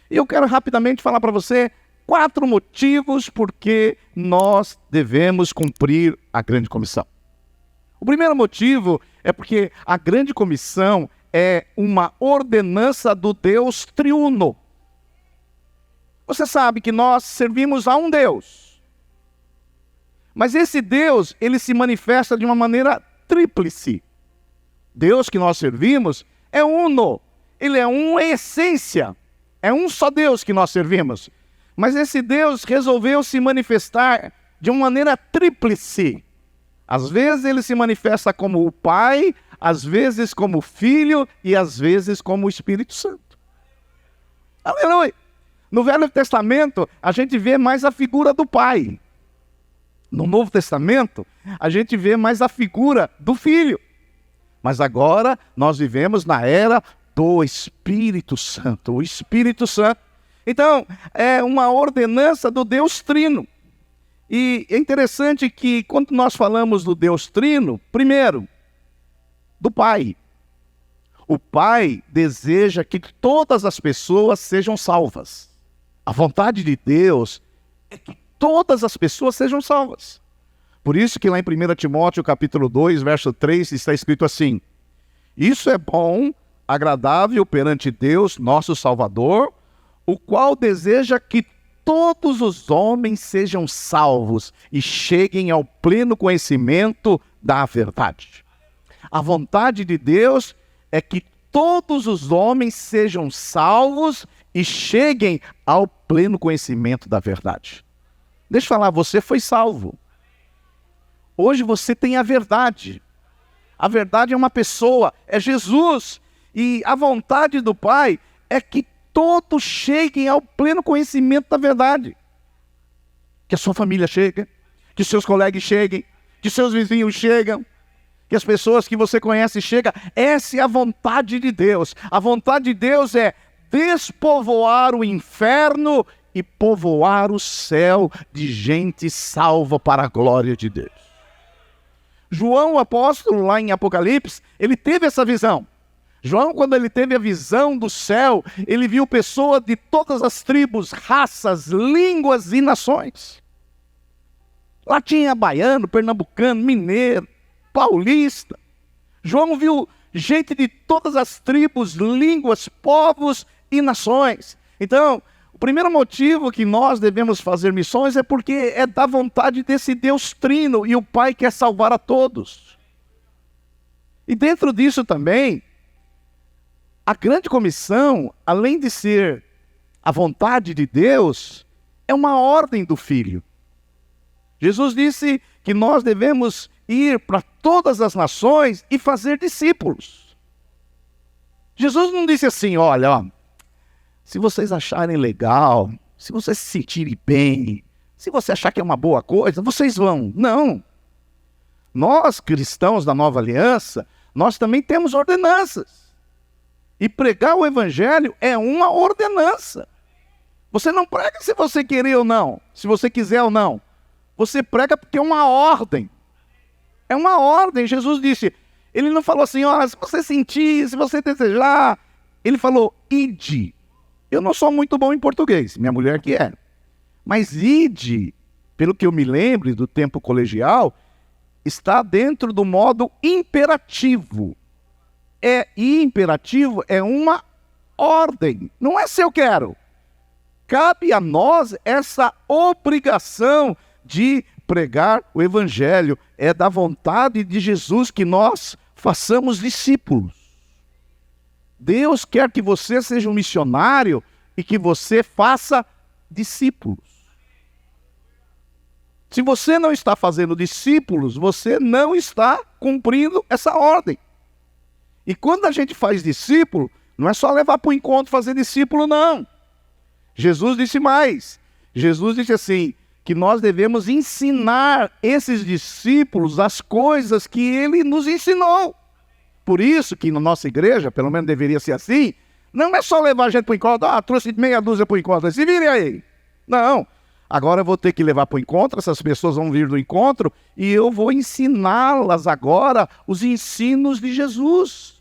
E eu quero rapidamente falar para você 4 motivos por que nós devemos cumprir a grande comissão. O primeiro motivo é porque a grande comissão é uma ordenança do Deus triuno. Você sabe que nós servimos a um Deus. Mas esse Deus, ele se manifesta de uma maneira tríplice. Deus que nós servimos é uno. Ele é um em essência. É um só Deus que nós servimos. Mas esse Deus resolveu se manifestar de uma maneira tríplice. Às vezes ele se manifesta como o Pai, às vezes como o Filho e às vezes como o Espírito Santo. Aleluia! No Velho Testamento, a gente vê mais a figura do Pai. No Novo Testamento, a gente vê mais a figura do Filho. Mas agora, nós vivemos na era do Espírito Santo. O Espírito Santo. Então, é uma ordenança do Deus Trino. E é interessante que, quando nós falamos do Deus Trino, primeiro, do Pai. O Pai deseja que todas as pessoas sejam salvas. A vontade de Deus é que todas as pessoas sejam salvas. Por isso que lá em 1 Timóteo capítulo 2, verso 3, está escrito assim: isso é bom, agradável perante Deus, nosso Salvador, o qual deseja que todos os homens sejam salvos e cheguem ao pleno conhecimento da verdade. A vontade de Deus é que todos os homens sejam salvos e cheguem ao pleno conhecimento da verdade. Deixa eu falar, você foi salvo. Hoje você tem a verdade. A verdade é uma pessoa, é Jesus. E a vontade do Pai é que todos cheguem ao pleno conhecimento da verdade. Que a sua família chegue, que seus colegas cheguem, que seus vizinhos chegam, que as pessoas que você conhece chegam. Essa é a vontade de Deus. A vontade de Deus é despovoar o inferno e povoar o céu de gente salva para a glória de Deus. João, o apóstolo, lá em Apocalipse, ele teve essa visão. João, quando ele teve a visão do céu, ele viu pessoas de todas as tribos, raças, línguas e nações. Lá tinha baiano, pernambucano, mineiro, paulista. João viu gente de todas as tribos, línguas, povos e nações. Então, o primeiro motivo que nós devemos fazer missões é porque é da vontade desse Deus Trino e o Pai quer salvar a todos. E dentro disso também, a grande comissão, além de ser a vontade de Deus, é uma ordem do Filho. Jesus disse que nós devemos ir para todas as nações e fazer discípulos. Jesus não disse assim, olha, se vocês acharem legal, se vocês se sentirem bem, se você achar que é uma boa coisa, vocês vão. Não. Nós, cristãos da Nova Aliança, nós também temos ordenanças. E pregar o Evangelho é uma ordenança. Você não prega se você querer ou não, se você quiser ou não. Você prega porque é uma ordem. É uma ordem. Jesus disse, ele não falou assim, ó, se você sentir, se você desejar. Ele falou, ide. Eu não sou muito bom em português, minha mulher que é. Mas ide, pelo que eu me lembro do tempo colegial, está dentro do modo imperativo. E imperativo é uma ordem, não é se eu quero. Cabe a nós essa obrigação de pregar o Evangelho. É da vontade de Jesus que nós façamos discípulos. Deus quer que você seja um missionário e que você faça discípulos. Se você não está fazendo discípulos, você não está cumprindo essa ordem. E quando a gente faz discípulo, não é só levar para o encontro fazer discípulo, não. Jesus disse mais. Jesus disse assim, que nós devemos ensinar esses discípulos as coisas que ele nos ensinou. Por isso que na nossa igreja, pelo menos deveria ser assim, não é só levar a gente para o encontro, trouxe meia dúzia para o encontro, se virem aí. Não. Agora eu vou ter que levar para o encontro, essas pessoas vão vir do encontro e eu vou ensiná-las agora os ensinos de Jesus.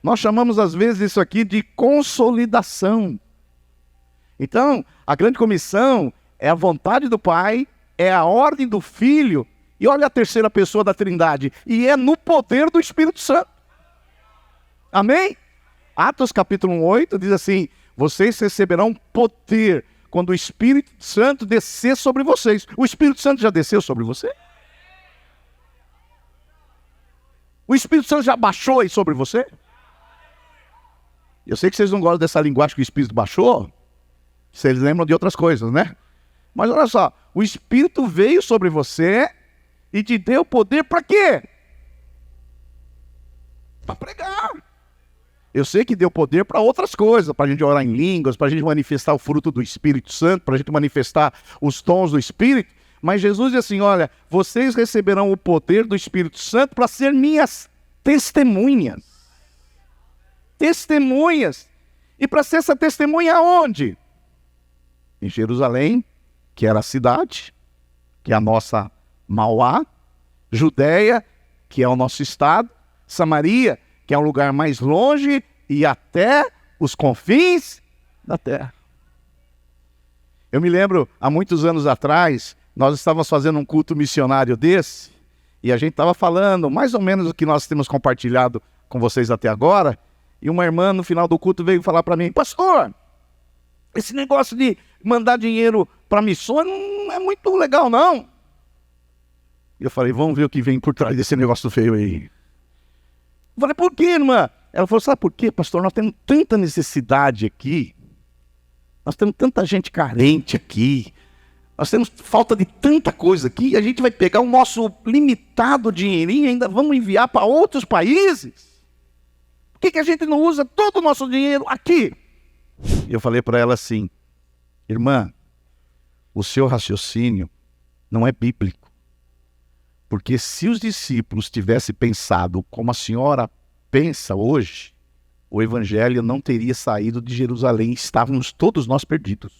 Nós chamamos às vezes isso aqui de consolidação. Então, a grande comissão é a vontade do Pai, é a ordem do Filho, e olha a terceira pessoa da Trindade, e é no poder do Espírito Santo. Amém? Atos capítulo 8 diz assim: vocês receberão poder quando o Espírito Santo descer sobre vocês. O Espírito Santo já desceu sobre você? O Espírito Santo já baixou aí sobre você? Eu sei que vocês não gostam dessa linguagem que o Espírito baixou. Vocês lembram de outras coisas, né? Mas olha só, o Espírito veio sobre você e te deu poder para quê? Para pregar. Eu sei que deu poder para outras coisas, para a gente orar em línguas, para a gente manifestar o fruto do Espírito Santo, para a gente manifestar os dons do Espírito. Mas Jesus diz assim, olha, vocês receberão o poder do Espírito Santo para ser minhas testemunhas. Testemunhas. E para ser essa testemunha aonde? Em Jerusalém, que era a cidade, que é a nossa Mauá, Judeia, que é o nosso estado, Samaria, que é um lugar mais longe, e até os confins da terra. Eu me lembro, há muitos anos atrás, nós estávamos fazendo um culto missionário desse, e a gente estava falando mais ou menos o que nós temos compartilhado com vocês até agora, e uma irmã no final do culto veio falar para mim, pastor, esse negócio de mandar dinheiro para missões não é muito legal não. E eu falei, vamos ver o que vem por trás desse negócio feio aí. Eu falei, por quê, irmã? Ela falou, sabe por quê, pastor? Nós temos tanta necessidade aqui, nós temos tanta gente carente aqui, nós temos falta de tanta coisa aqui, e a gente vai pegar o nosso limitado dinheirinho e ainda vamos enviar para outros países? Por que a gente não usa todo o nosso dinheiro aqui? E eu falei para ela assim, irmã, o seu raciocínio não é bíblico. Porque se os discípulos tivessem pensado como a senhora pensa hoje, o evangelho não teria saído de Jerusalém, estávamos todos nós perdidos.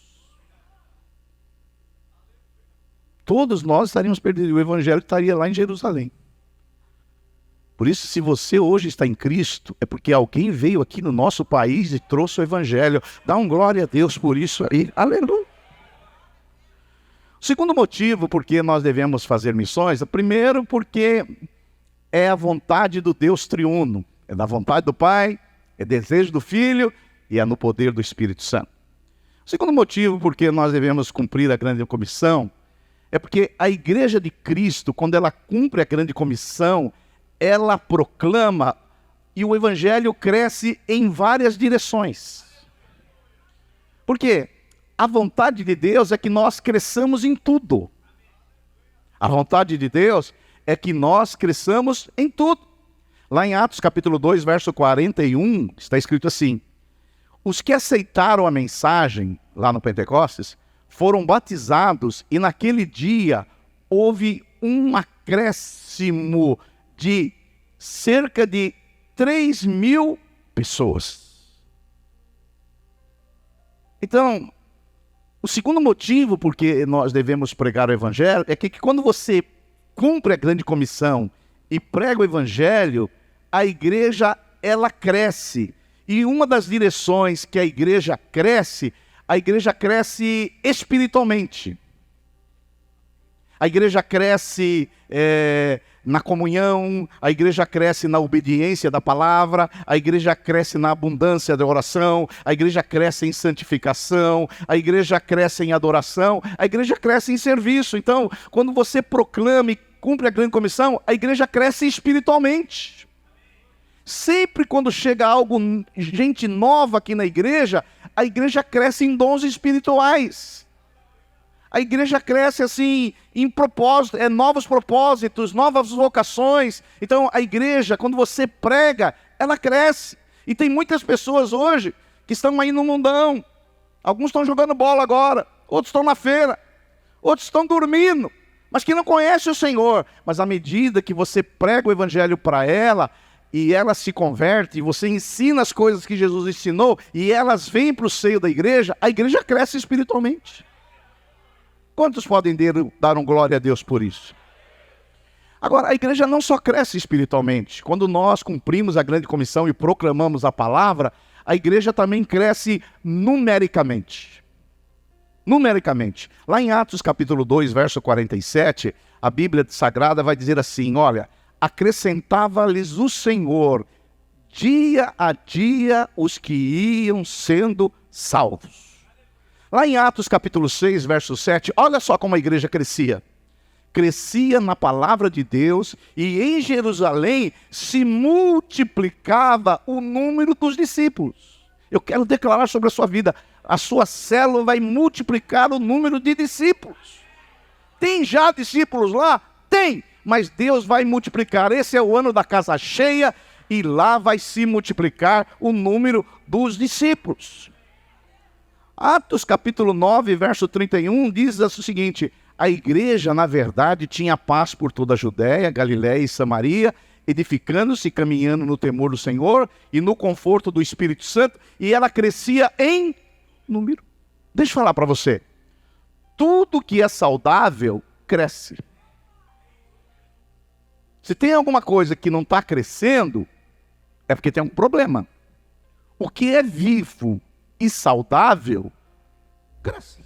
Todos nós estaríamos perdidos, o evangelho estaria lá em Jerusalém. Por isso, se você hoje está em Cristo, é porque alguém veio aqui no nosso país e trouxe o evangelho. Dá um glória a Deus por isso aí. Aleluia. O segundo motivo por que nós devemos fazer missões, primeiro porque é a vontade do Deus triuno. É da vontade do Pai, é desejo do Filho e é no poder do Espírito Santo. O segundo motivo por que nós devemos cumprir a grande comissão é porque a igreja de Cristo, quando ela cumpre a grande comissão, ela proclama e o evangelho cresce em várias direções. Por quê? A vontade de Deus é que nós cresçamos em tudo. A vontade de Deus é que nós cresçamos em tudo. Lá em Atos capítulo 2, verso 41, está escrito assim: os que aceitaram a mensagem, lá no Pentecostes, foram batizados e naquele dia houve um acréscimo de cerca de 3.000 pessoas. Então, o segundo motivo por que nós devemos pregar o evangelho é que quando você cumpre a grande comissão e prega o evangelho, a igreja, ela cresce. E uma das direções que a igreja cresce espiritualmente. A igreja cresce na comunhão, a igreja cresce na obediência da palavra, a igreja cresce na abundância da oração, a igreja cresce em santificação, a igreja cresce em adoração, a igreja cresce em serviço. Então, quando você proclama e cumpre a grande comissão, a igreja cresce espiritualmente. Sempre quando chega gente nova aqui na igreja, a igreja cresce em dons espirituais. A igreja cresce assim, em propósito, novos propósitos, novas vocações. Então a igreja, quando você prega, ela cresce. E tem muitas pessoas hoje que estão aí no mundão. Alguns estão jogando bola agora, outros estão na feira, outros estão dormindo, mas que não conhecem o Senhor. Mas à medida que você prega o evangelho para ela, e ela se converte, e você ensina as coisas que Jesus ensinou, e elas vêm para o seio da igreja, a igreja cresce espiritualmente. Quantos podem dar um glória a Deus por isso? Agora, a igreja não só cresce espiritualmente. Quando nós cumprimos a grande comissão e proclamamos a palavra, a igreja também cresce numericamente. numericamente. Lá em Atos capítulo 2, verso 47, a Bíblia Sagrada vai dizer assim, olha, acrescentava-lhes o Senhor, dia a dia, os que iam sendo salvos. Lá em Atos capítulo 6, verso 7, olha só como a igreja crescia. Crescia na palavra de Deus e em Jerusalém se multiplicava o número dos discípulos. Eu quero declarar sobre a sua vida, a sua célula vai multiplicar o número de discípulos. Tem já discípulos lá? Tem, mas Deus vai multiplicar. Esse é o ano da casa cheia e lá vai se multiplicar o número dos discípulos. Atos capítulo 9, verso 31 diz o seguinte: a igreja, na verdade, tinha paz por toda a Judéia, Galiléia e Samaria, edificando-se e caminhando no temor do Senhor e no conforto do Espírito Santo, e ela crescia em número. Deixa eu falar para você. Tudo que é saudável, cresce. Se tem alguma coisa que não está crescendo, é porque tem um problema. O que é vivo e saudável, cresce.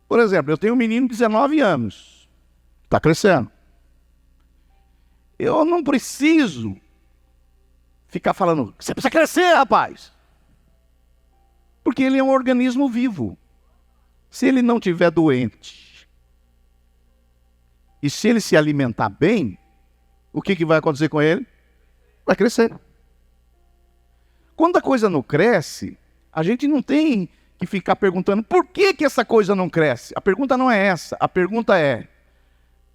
Por exemplo, eu tenho um menino de 19 anos. Está crescendo. Eu não preciso ficar falando, você precisa crescer, rapaz. Porque ele é um organismo vivo. Se ele não estiver doente, e se ele se alimentar bem, o que vai acontecer com ele? Vai crescer. Quando a coisa não cresce, a gente não tem que ficar perguntando por que essa coisa não cresce. A pergunta não é essa. A pergunta é,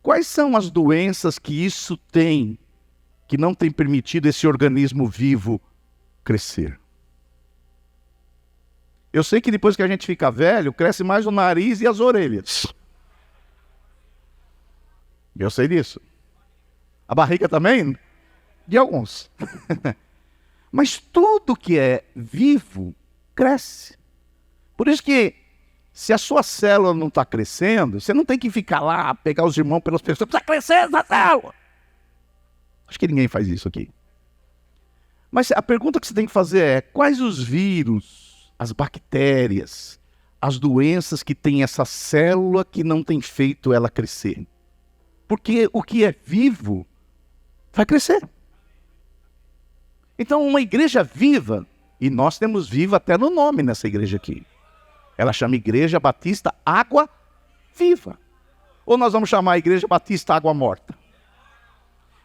quais são as doenças que isso tem, que não tem permitido esse organismo vivo crescer? Eu sei que depois que a gente fica velho, cresce mais o nariz e as orelhas. Eu sei disso. A barriga também? De alguns. Mas tudo que é vivo, cresce. Por isso que, se a sua célula não está crescendo, você não tem que ficar lá, pegar os irmãos pelas pessoas, precisa crescer essa célula. Acho que ninguém faz isso aqui. Mas a pergunta que você tem que fazer é, quais os vírus, as bactérias, as doenças que tem essa célula que não tem feito ela crescer? Porque o que é vivo vai crescer. Então, uma igreja viva, e nós temos viva até no nome nessa igreja aqui. Ela chama Igreja Batista Água Viva. Ou nós vamos chamar a Igreja Batista Água Morta?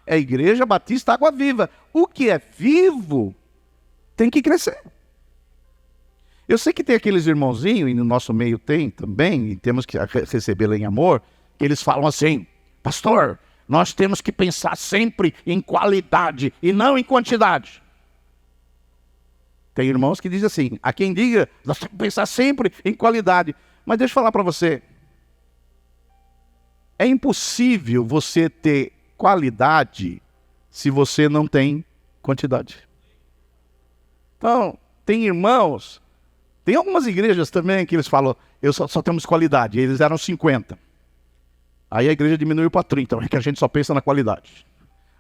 É Igreja Batista Água Viva. O que é vivo tem que crescer. Eu sei que tem aqueles irmãozinhos, e no nosso meio tem também, e temos que recebê-lo em amor, que eles falam assim, pastor, nós temos que pensar sempre em qualidade e não em quantidade. Tem irmãos que dizem assim, a quem diga, nós temos que pensar sempre em qualidade. Mas deixa eu falar para você, é impossível você ter qualidade se você não tem quantidade. Então, tem irmãos, tem algumas igrejas também que eles falam, eu só temos qualidade, eles eram 50. Aí a igreja diminuiu para 30, é que a gente só pensa na qualidade.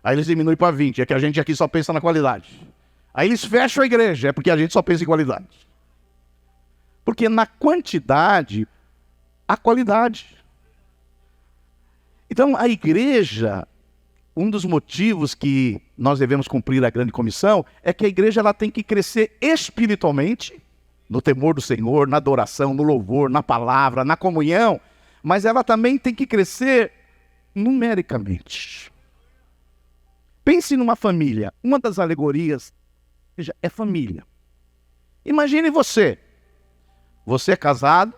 Aí eles diminuem para 20, é que a gente aqui só pensa na qualidade. Aí eles fecham a igreja, é porque a gente só pensa em qualidade. Porque na quantidade, há qualidade. Então a igreja, um dos motivos que nós devemos cumprir a grande comissão, é que a igreja ela tem que crescer espiritualmente, no temor do Senhor, na adoração, no louvor, na palavra, na comunhão, mas ela também tem que crescer numericamente. Pense numa família, uma das alegorias é família. Imagine você é casado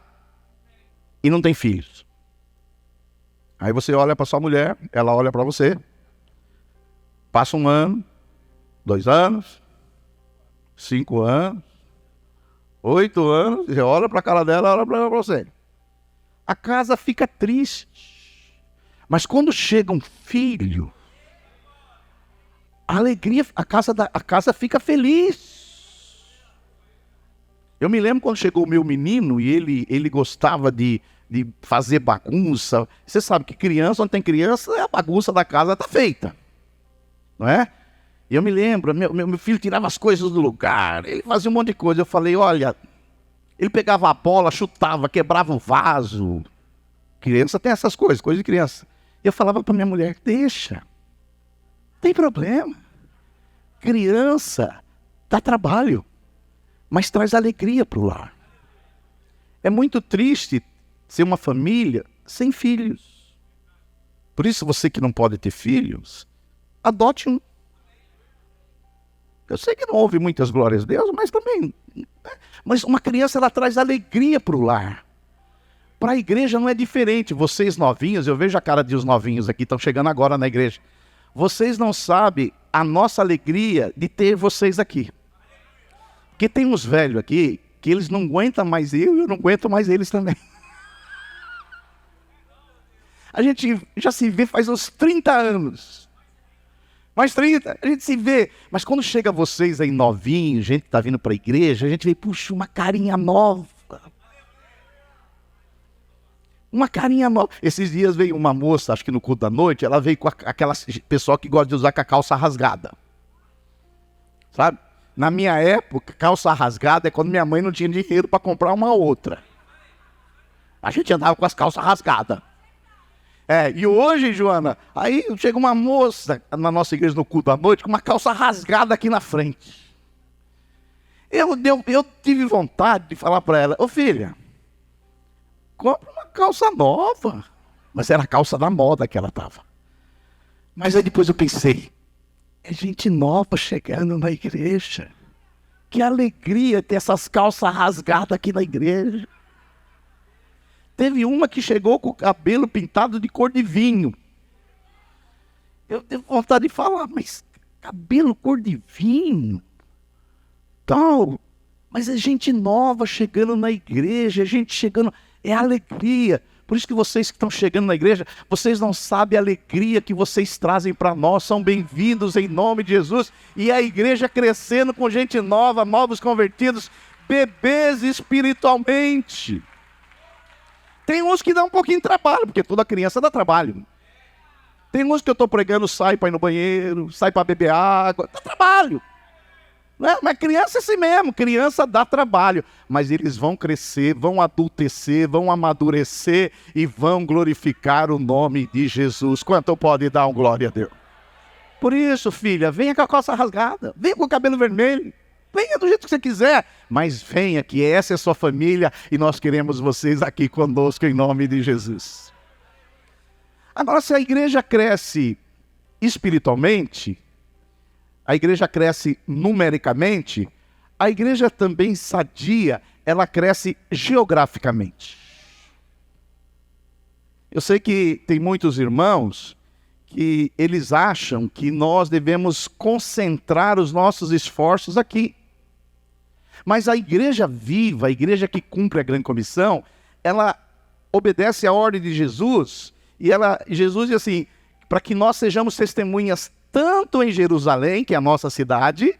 e não tem filhos. Aí você olha para sua mulher, ela olha para você, passa 1 ano, 2 anos, 5 anos, 8 anos, você olha para a cara dela, olha para você. A casa fica triste. Mas quando chega um filho, a alegria, a casa fica feliz. Eu me lembro quando chegou o meu menino e ele gostava de fazer bagunça. Você sabe que criança, onde tem criança, a bagunça da casa está feita. Não é? E eu me lembro, meu filho tirava as coisas do lugar, ele fazia um monte de coisa. Eu falei, olha, Ele pegava a bola, chutava, quebrava o vaso. Criança tem essas coisas, coisa de criança. E eu falava para minha mulher, deixa, não tem problema. Criança dá trabalho, mas traz alegria para o lar. É muito triste ser uma família sem filhos. Por isso, você que não pode ter filhos, adote um. Eu sei que não houve muitas glórias a Deus, mas também... Mas uma criança, ela traz alegria para o lar. Para a igreja não é diferente. Vocês novinhos, eu vejo a cara dos novinhos aqui, estão chegando agora na igreja. Vocês não sabem a nossa alegria de ter vocês aqui. Porque tem uns velhos aqui, que eles não aguentam mais eu e eu não aguento mais eles também. A gente já se vê faz uns 30 anos. Mais 30, a gente se vê. Mas quando chega vocês aí novinhos, gente que está vindo para a igreja, a gente vê, puxa, uma carinha nova. Uma carinha nova. Esses dias veio uma moça, acho que no culto da noite, ela veio com aquela pessoa que gosta de usar com a calça rasgada. Sabe? Na minha época, calça rasgada é quando minha mãe não tinha dinheiro para comprar uma outra. A gente andava com as calças rasgadas. E hoje, Joana, aí chega uma moça na nossa igreja no culto da noite com uma calça rasgada aqui na frente. Eu tive vontade de falar para ela, ô filha, compra uma calça nova. Mas era a calça da moda que ela estava. Mas aí depois eu pensei, é gente nova chegando na igreja. Que alegria ter essas calças rasgadas aqui na igreja. Teve uma que chegou com o cabelo pintado de cor de vinho. Eu tenho vontade de falar, mas cabelo cor de vinho? Tal. Mas é gente nova chegando na igreja, é gente chegando, é alegria. Por isso que vocês que estão chegando na igreja, vocês não sabem a alegria que vocês trazem para nós. São bem-vindos em nome de Jesus. E a igreja crescendo com gente nova, novos convertidos, bebês espiritualmente. Tem uns que dão um pouquinho de trabalho, porque toda criança dá trabalho. Tem uns que eu estou pregando, sai para ir no banheiro, sai para beber água, dá trabalho. Né? Mas criança é assim mesmo, criança dá trabalho. Mas eles vão crescer, vão adultecer, vão amadurecer e vão glorificar o nome de Jesus. Quanto pode dar um glória a Deus? Por isso, filha, venha com a calça rasgada, venha com o cabelo vermelho. Venha do jeito que você quiser, mas venha que essa é a sua família e nós queremos vocês aqui conosco em nome de Jesus. Agora, se a igreja cresce espiritualmente, a igreja cresce numericamente, a igreja também sadia, ela cresce geograficamente. Eu sei que tem muitos irmãos que eles acham que nós devemos concentrar os nossos esforços aqui. Mas a igreja viva, a igreja que cumpre a grande comissão, ela obedece à ordem de Jesus, e Jesus diz assim, para que nós sejamos testemunhas tanto em Jerusalém, que é a nossa cidade,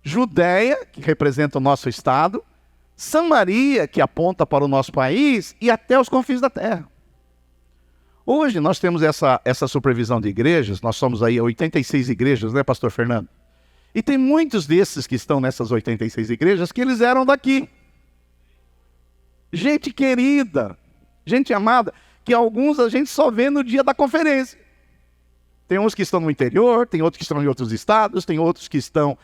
Judeia, que representa o nosso estado, Samaria, que aponta para o nosso país, e até os confins da terra. Hoje nós temos essa supervisão de igrejas, nós somos aí 86 igrejas, né, pastor Fernando? E tem muitos desses que estão nessas 86 igrejas que eles eram daqui. Gente querida, gente amada, que alguns a gente só vê no dia da conferência. Tem uns que estão no interior, tem outros que estão em outros estados, tem outros que estão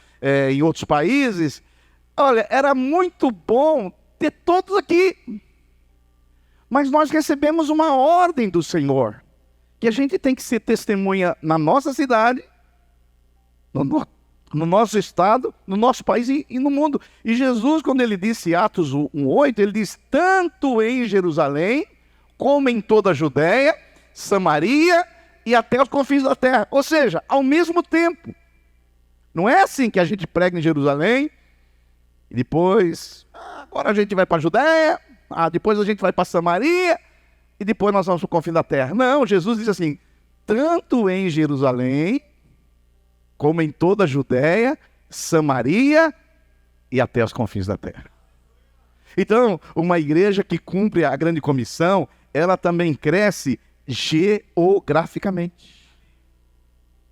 em outros países. Olha, era muito bom ter todos aqui. Mas nós recebemos uma ordem do Senhor, que a gente tem que ser testemunha na nossa cidade, no nosso estado, no nosso país e no mundo. E Jesus, quando ele disse Atos 1:8, ele diz, tanto em Jerusalém, como em toda a Judéia, Samaria e até os confins da terra. Ou seja, ao mesmo tempo. Não é assim que a gente prega em Jerusalém, e depois, agora a gente vai para a Judéia, depois a gente vai para Samaria, e depois nós vamos para o confim da terra. Não, Jesus diz assim, tanto em Jerusalém, como em toda a Judéia, Samaria e até os confins da terra. Então, uma igreja que cumpre a grande comissão, ela também cresce geograficamente.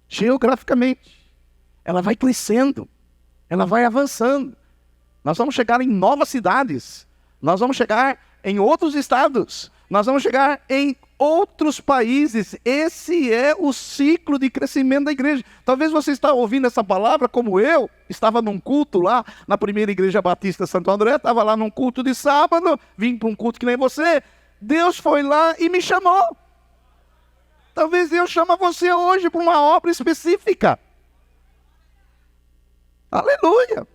Geograficamente. Ela vai crescendo, ela vai avançando. Nós vamos chegar em novas cidades. Nós vamos chegar em outros estados. Nós vamos chegar em outros países. Esse é o ciclo de crescimento da igreja. Talvez você está ouvindo essa palavra como eu. Estava num culto lá na primeira igreja batista Santo André. Estava lá num culto de sábado. Vim para um culto que nem você. Deus foi lá e me chamou. Talvez Deus chame você hoje para uma obra específica. Aleluia!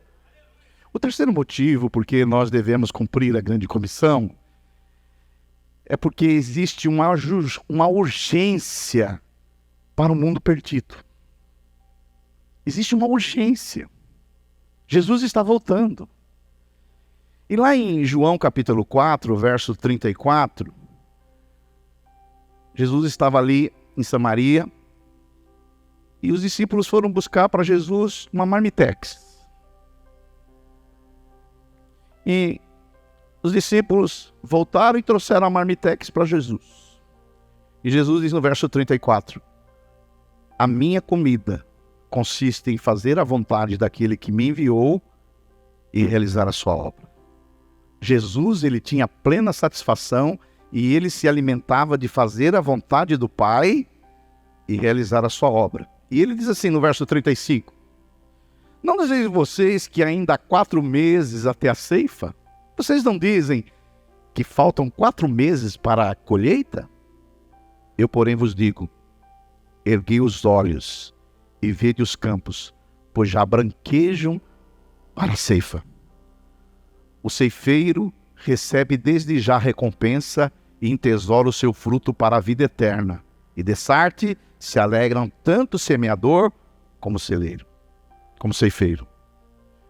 O terceiro motivo por que nós devemos cumprir a grande comissão é porque existe uma urgência para o mundo perdido. Existe uma urgência. Jesus está voltando. E lá em João capítulo 4, verso 34, Jesus estava ali em Samaria e os discípulos foram buscar para Jesus uma marmitex. E os discípulos voltaram e trouxeram a marmitex para Jesus. E Jesus diz no verso 34, a minha comida consiste em fazer a vontade daquele que me enviou e realizar a sua obra. Jesus, ele tinha plena satisfação e ele se alimentava de fazer a vontade do Pai e realizar a sua obra. E ele diz assim no verso 35, não dizem vocês que ainda há 4 meses até a ceifa? Vocês não dizem que faltam 4 meses para a colheita? Eu, porém, vos digo, erguei os olhos e vede os campos, pois já branquejam para a ceifa. O ceifeiro recebe desde já recompensa e entesoura o seu fruto para a vida eterna. E dessarte se alegram tanto o semeador como o celeiro, como o ceifeiro.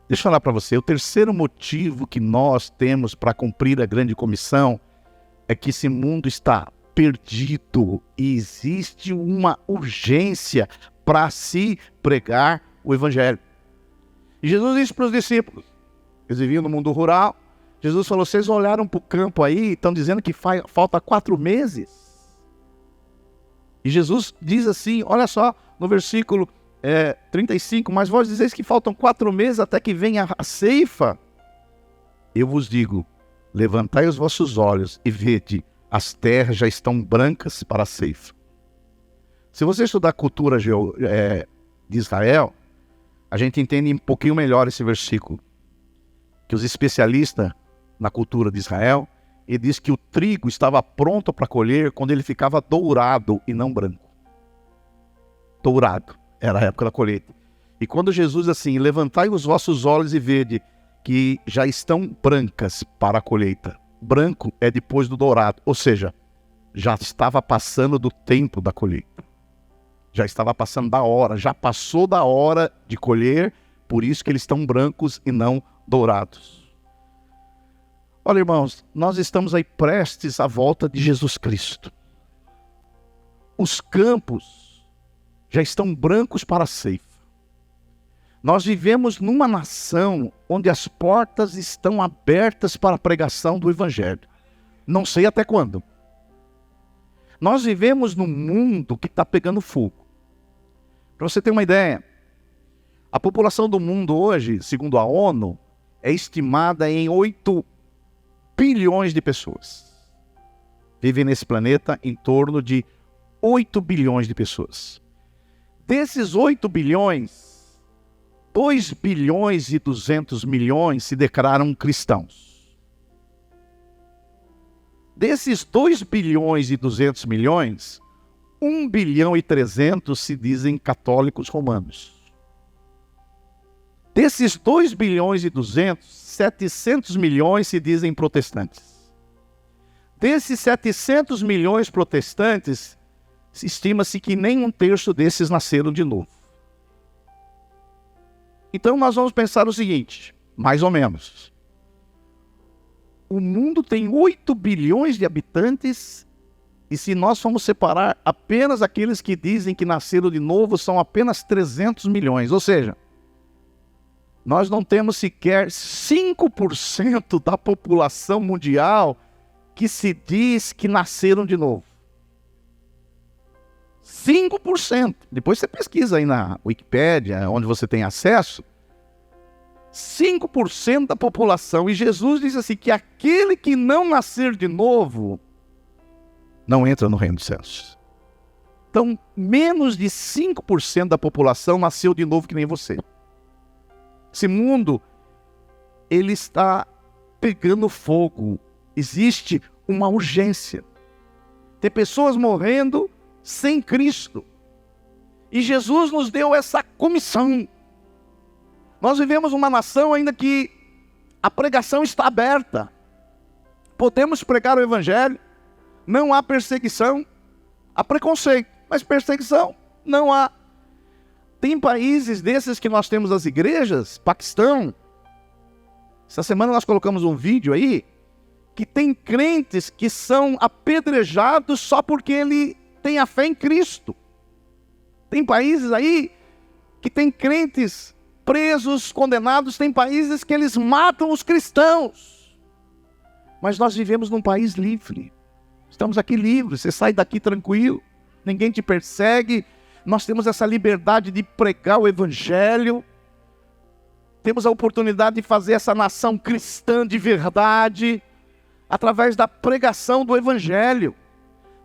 Deixa eu falar para você, o terceiro motivo que nós temos para cumprir a grande comissão é que esse mundo está perdido e existe uma urgência para se pregar o evangelho. E Jesus disse para os discípulos, eles viviam no mundo rural, Jesus falou, vocês olharam para o campo aí, estão dizendo que falta 4 meses. E Jesus diz assim, olha só, no versículo 35, mas vós dizeis que faltam 4 meses até que venha a ceifa. Eu vos digo, levantai os vossos olhos e vede, as terras já estão brancas para a ceifa. Se você estudar a cultura de Israel, a gente entende um pouquinho melhor esse versículo. Que os especialistas na cultura de Israel, ele diz que o trigo estava pronto para colher quando ele ficava dourado e não branco. Dourado. Era a época da colheita. E quando Jesus diz assim, levantai os vossos olhos e vede que já estão brancas para a colheita. Branco é depois do dourado, ou seja, já estava passando do tempo da colheita. Já estava passando da hora, já passou da hora de colher, por isso que eles estão brancos e não dourados. Olha, irmãos, nós estamos aí prestes à volta de Jesus Cristo. Os campos já estão brancos para a ceifa. Nós vivemos numa nação onde as portas estão abertas para a pregação do evangelho. Não sei até quando. Nós vivemos num mundo que está pegando fogo. Para você ter uma ideia, a população do mundo hoje, segundo a ONU, é estimada em 8 bilhões de pessoas. Vivem nesse planeta em torno de 8 bilhões de pessoas. Desses 8 bilhões, 2 bilhões e 200 milhões se declaram cristãos. Desses 2 bilhões e 200 milhões, 1 bilhão e 300 se dizem católicos romanos. Desses 2 bilhões e 200, 700 milhões se dizem protestantes. Desses 700 milhões protestantes, estima-se que nem 1/3 desses nasceram de novo. Então nós vamos pensar o seguinte, mais ou menos. O mundo tem 8 bilhões de habitantes e se nós formos separar apenas aqueles que dizem que nasceram de novo, são apenas 300 milhões. Ou seja, nós não temos sequer 5% da população mundial que se diz que nasceram de novo. 5%. Depois você pesquisa aí na Wikipédia, onde você tem acesso. 5% da população. E Jesus diz assim, que aquele que não nascer de novo, não entra no reino dos céus. Então, menos de 5% da população nasceu de novo que nem você. Esse mundo, ele está pegando fogo. Existe uma urgência. Tem pessoas morrendo sem Cristo. E Jesus nos deu essa comissão. Nós vivemos uma nação ainda que a pregação está aberta. Podemos pregar o Evangelho. Não há perseguição. Há preconceito, mas perseguição não há. Tem países desses que nós temos as igrejas, Paquistão. Essa semana nós colocamos um vídeo aí, que tem crentes que são apedrejados só porque ele tem a fé em Cristo. Tem países aí que tem crentes presos, condenados, tem países que eles matam os cristãos. Mas nós vivemos num país livre. Estamos aqui livres, você sai daqui tranquilo, ninguém te persegue. Nós temos essa liberdade de pregar o Evangelho. Temos a oportunidade de fazer essa nação cristã de verdade, através da pregação do Evangelho.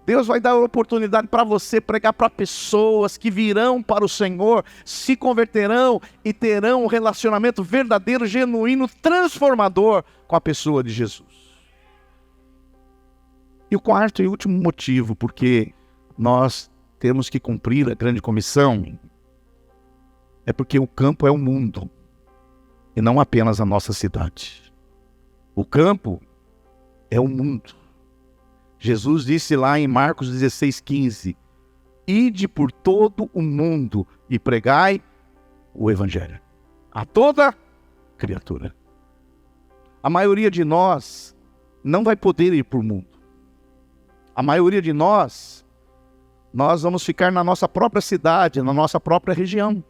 Deus vai dar a oportunidade para você pregar para pessoas que virão para o Senhor, se converterão e terão um relacionamento verdadeiro, genuíno, transformador com a pessoa de Jesus. E o quarto e último motivo, porque nós temos que cumprir a grande comissão, é porque o campo é o mundo, e não apenas a nossa cidade. O campo é o mundo. Jesus disse lá em Marcos 16:15, ide por todo o mundo e pregai o Evangelho a toda criatura. A maioria de nós não vai poder ir para o mundo. A maioria de nós vamos ficar na nossa própria cidade, na nossa própria região.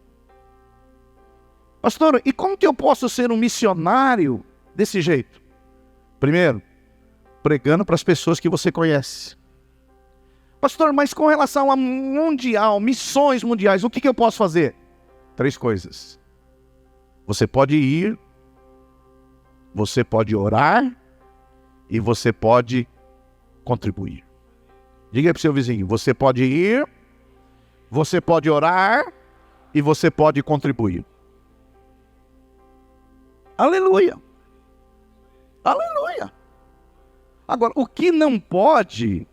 Pastor, e como que eu posso ser um missionário desse jeito? Primeiro, pregando para as pessoas que você conhece. Pastor, mas com relação a mundial, missões mundiais, o que eu posso fazer? 3 coisas. Você pode ir, você pode orar e você pode contribuir. Diga para o seu vizinho, você pode ir, você pode orar e você pode contribuir. Aleluia! Aleluia! Agora, o que não pode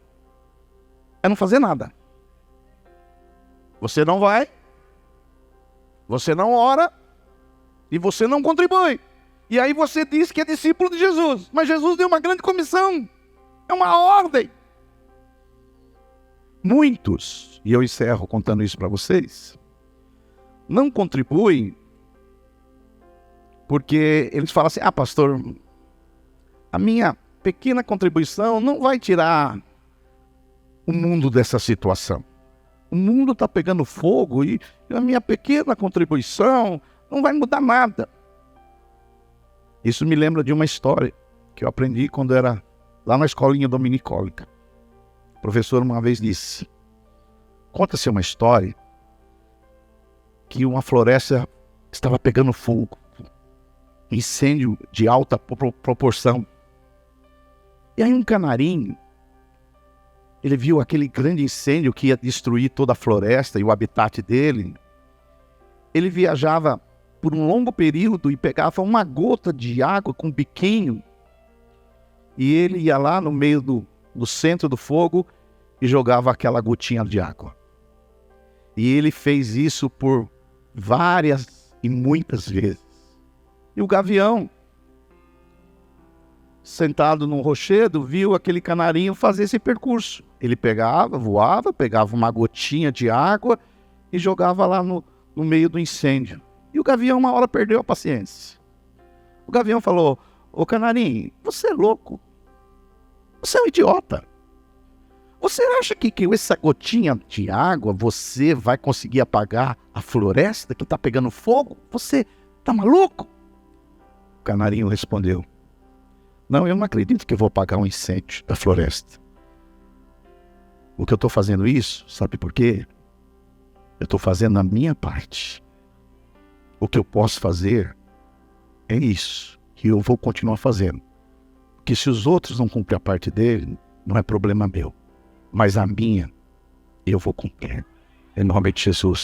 é não fazer nada. Você não vai, você não ora e você não contribui. E aí você diz que é discípulo de Jesus. Mas Jesus deu uma grande comissão. É uma ordem. Muitos, e eu encerro contando isso para vocês, não contribuem porque eles falam assim, pastor, a minha pequena contribuição não vai tirar o mundo dessa situação. O mundo está pegando fogo e a minha pequena contribuição não vai mudar nada. Isso me lembra de uma história que eu aprendi quando era lá na escolinha dominicólica. O professor uma vez disse, conta-se uma história que uma floresta estava pegando fogo, um incêndio de alta proporção. E aí um canarinho, ele viu aquele grande incêndio que ia destruir toda a floresta e o habitat dele. Ele viajava por um longo período e pegava uma gota de água com um biquinho e ele ia lá no meio do centro do fogo e jogava aquela gotinha de água. E ele fez isso por várias e muitas vezes. E o gavião, sentado num rochedo, viu aquele canarinho fazer esse percurso. Ele pegava, voava, pegava uma gotinha de água e jogava lá no meio do incêndio. E o gavião uma hora perdeu a paciência. O gavião falou, ô canarinho, você é louco. Você é um idiota. Você acha que com essa gotinha de água você vai conseguir apagar a floresta que está pegando fogo? Você está maluco? O canarinho respondeu, não, eu não acredito que eu vou apagar um incêndio da floresta. O que eu estou fazendo isso, sabe por quê? Eu estou fazendo a minha parte. O que eu posso fazer é isso que eu vou continuar fazendo. Porque se os outros não cumprem a parte dele, não é problema meu. Mas a minha, eu vou cumprir. Em nome de Jesus.